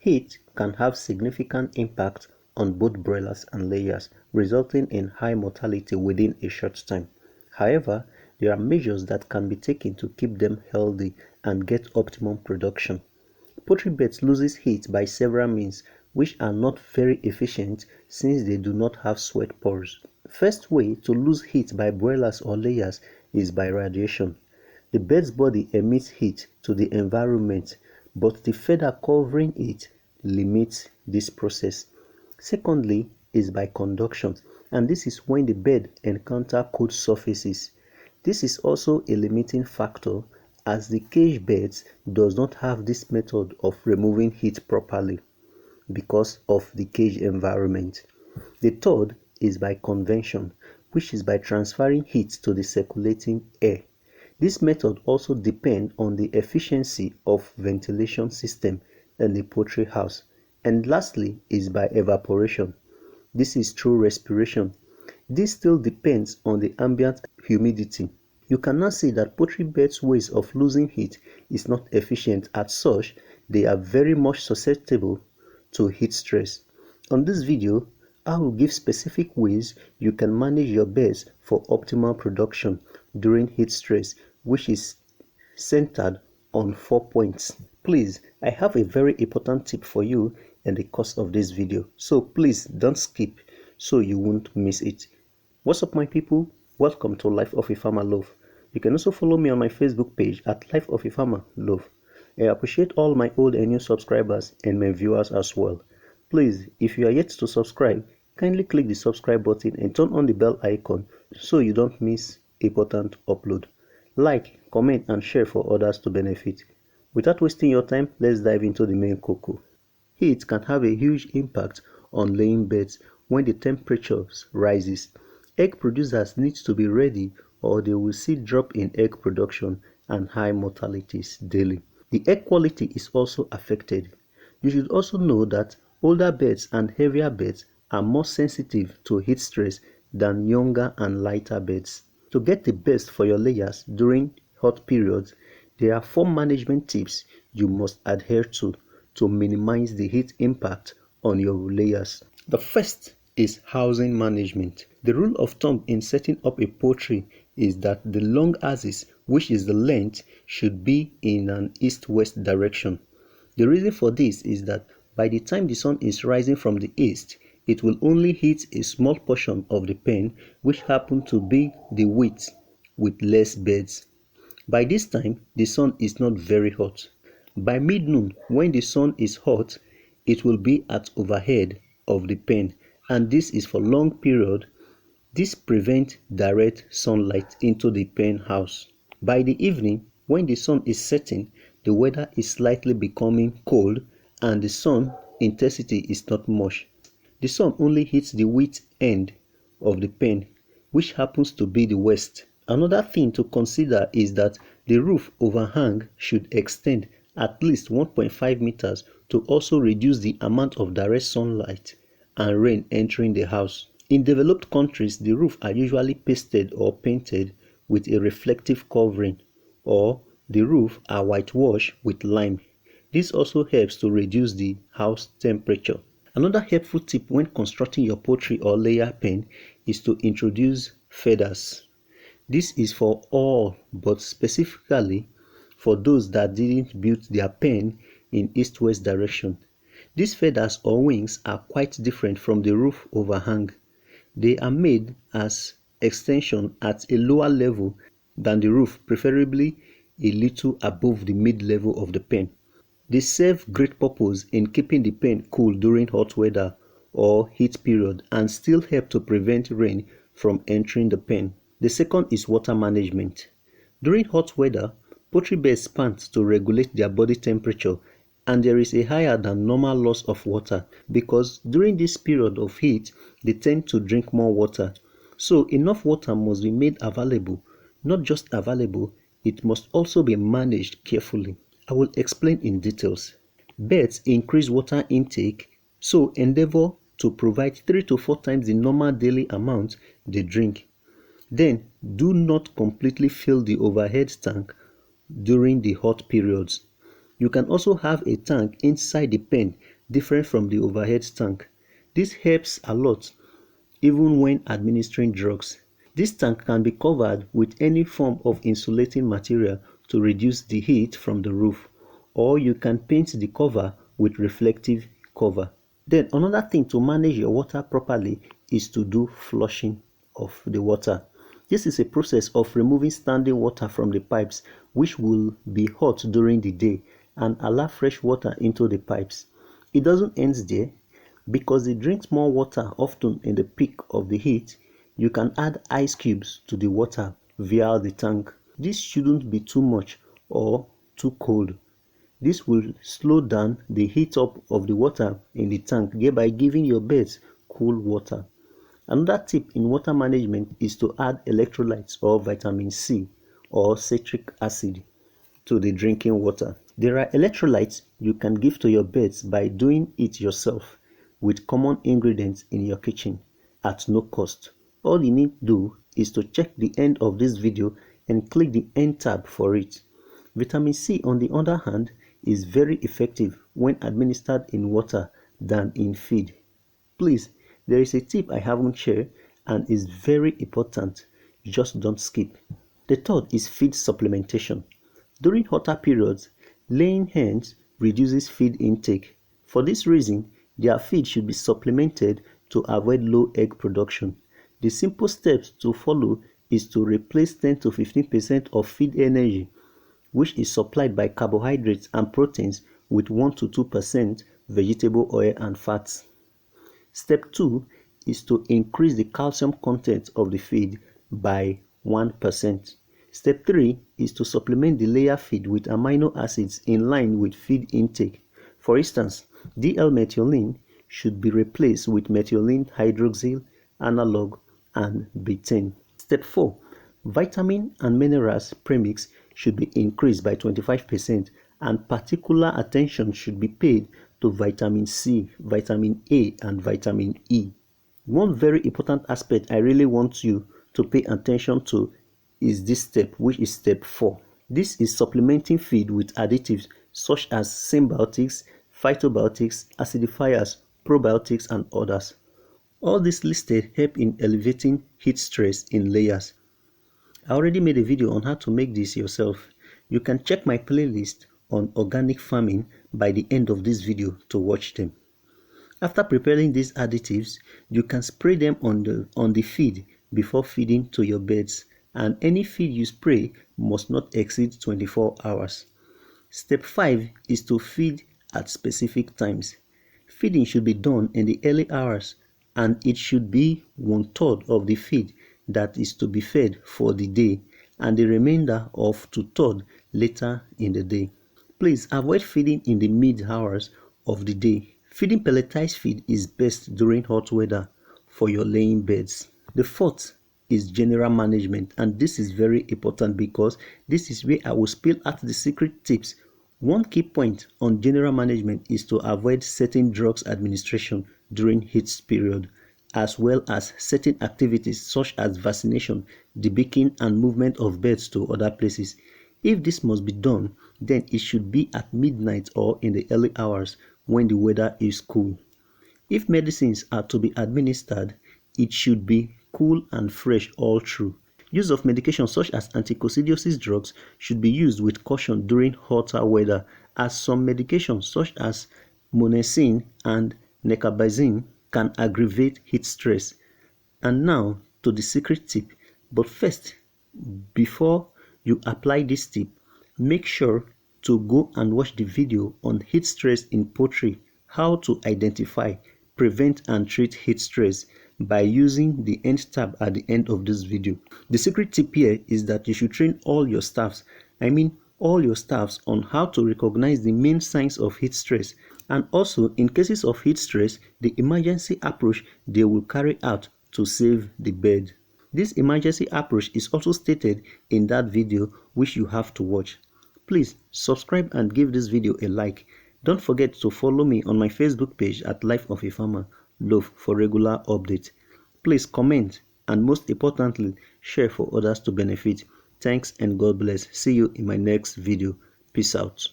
Heat can have significant impact on both broilers and layers, resulting in high mortality within a short time. However, there are measures that can be taken to keep them healthy and get optimum production. Poultry beds loses heat by several means, which are not very efficient since they do not have sweat pores. First way to lose heat by broilers or layers is by radiation. The bed's body emits heat to the environment, but the feather covering it limits this process. Secondly is by conduction, and this is when the bed encounters cold surfaces. This is also a limiting factor as the cage beds does not have this method of removing heat properly because of the cage environment. The third is by convection, which is by transferring heat to the circulating air. This method also depends on the efficiency of ventilation system in the poultry house. And lastly is by evaporation. This is through respiration. This still depends on the ambient humidity. You cannot say that poultry beds' ways of losing heat is not efficient. As such, they are very much susceptible to heat stress. On this video, I will give specific ways you can manage your beds for optimal production during heat stress, which is centered on 4 points. Please, I have a very important tip for you in the course of this video, so please don't skip so you won't miss it. What's up, my people? Welcome to Life of a Farmer Love. You can also follow me on my Facebook page at Life of a Farmer Love. I appreciate all my old and new subscribers and my viewers as well. Please, if you are yet to subscribe, kindly click the subscribe button and turn on the bell icon so you don't miss important upload. Like, comment and share for others to benefit. Without wasting your time, let's dive into the main cocoa. Heat can have a huge impact on laying beds when the temperatures rises. Egg producers need to be ready or they will see drop in egg production and high mortalities daily. The egg quality is also affected. You should also know that older beds and heavier beds are more sensitive to heat stress than younger and lighter beds. To get the best for your layers during hot periods, there are 4 management tips you must adhere to minimize the heat impact on your layers. The first is housing management. The rule of thumb in setting up a poultry is that the long axis, which is the length, should be in an east-west direction. The reason for this is that by the time the sun is rising from the east, it will only hit a small portion of the pen, which happen to be the width with less beds. By this time, the sun is not very hot. By mid-noon, when the sun is hot, it will be at overhead of the pen, and this is for long period. This prevents direct sunlight into the pen house. By the evening, when the sun is setting, the weather is slightly becoming cold and the sun intensity is not much. The sun only hits the width end of the pen, which happens to be the west. Another thing to consider is that the roof overhang should extend at least 1.5 meters to also reduce the amount of direct sunlight and rain entering the house. In developed countries, the roofs are usually pasted or painted with a reflective covering, or the roof are whitewashed with lime. This also helps to reduce the house temperature. Another helpful tip when constructing your poultry or layer pen is to introduce feathers. This is for all, but specifically for those that didn't build their pen in east-west direction. These feathers or wings are quite different from the roof overhang. They are made as extension at a lower level than the roof, preferably a little above the mid-level of the pen. They serve great purpose in keeping the pen cool during hot weather or heat period and still help to prevent rain from entering the pen. The second is water management. During hot weather, poultry beds pant to regulate their body temperature, and there is a higher than normal loss of water because during this period of heat, they tend to drink more water. So enough water must be made available. Not just available, it must also be managed carefully. I will explain in details. Beds increase water intake, so endeavor to provide 3 to 4 times the normal daily amount they drink. Then, do not completely fill the overhead tank during the hot periods. You can also have a tank inside the pen different from the overhead tank. This helps a lot even when administering drugs. This tank can be covered with any form of insulating material to reduce the heat from the roof, or you can paint the cover with reflective cover. Then another thing to manage your water properly is to do flushing of the water. This is a process of removing standing water from the pipes, which will be hot during the day and allow fresh water into the pipes. It doesn't end there. Because they drink more water often in the peak of the heat, you can add ice cubes to the water via the tank. This shouldn't be too much or too cold. This will slow down the heat up of the water in the tank, thereby giving your beds cool water. Another tip in water management is to add electrolytes or vitamin C or citric acid to the drinking water. There are electrolytes you can give to your beds by doing it yourself with common ingredients in your kitchen at no cost. All you need to do is to check the end of this video and click the end tab for it. Vitamin C, on the other hand, is very effective when administered in water than in feed. Please, there is a tip I haven't shared and is very important. Just don't skip. The third is feed supplementation. During hotter periods, laying hens reduces feed intake. For this reason, their feed should be supplemented to avoid low egg production. The simple steps to follow is to replace 10 to 15% of feed energy, which is supplied by carbohydrates and proteins, with 1 to 2% vegetable oil and fats. Step 2 is to increase the calcium content of the feed by 1%. Step 3 is to supplement the layer feed with amino acids in line with feed intake. For instance, DL-methionine should be replaced with methionine hydroxyl analog and betaine. Step 4. Vitamin and minerals premix should be increased by 25%, and particular attention should be paid to vitamin C, vitamin A, and vitamin E. One very important aspect I really want you to pay attention to is this step, which is step 4. This is supplementing feed with additives such as symbiotics, phytobiotics, acidifiers, probiotics, and others. All these listed help in elevating heat stress in layers. I already made a video on how to make this yourself. You can check my playlist on organic farming by the end of this video to watch them. After preparing these additives, you can spray them on the feed before feeding to your beds, and any feed you spray must not exceed 24 hours. Step 5 is to feed at specific times. Feeding should be done in the early hours, and it should be 1/3 of the feed that is to be fed for the day, and the remainder of 2/3 later in the day. Please avoid feeding in the mid hours of the day. Feeding pelletized feed is best during hot weather for your laying beds. The fourth is general management, and this is very important because this is where I will spill out the secret tips. One key point on general management is to avoid certain drugs administration during heat period, as well as certain activities such as vaccination, debaking, and movement of birds to other places. If this must be done, then it should be at midnight or in the early hours when the weather is cool. If medicines are to be administered, it should be cool and fresh all through. Use of medications such as anticoccidiosis drugs should be used with caution during hotter weather, as some medications such as monacin and necarbazine can aggravate heat stress. And now to the secret tip. But first, before you apply this tip, make sure to go and watch the video on heat stress in poultry, how to identify, prevent, and treat heat stress, by using the end tab at the end of this video. The secret tip here is that you should train all your staffs, on how to recognize the main signs of heat stress, and also in cases of heat stress, the emergency approach they will carry out to save the bird. This emergency approach is also stated in that video, which you have to watch. Please subscribe and give this video a like. Don't forget to follow me on my Facebook page at Life of a Farmer Love for regular updates. Please comment, and most importantly, share for others to benefit. Thanks and God bless. See you in my next video. Peace out.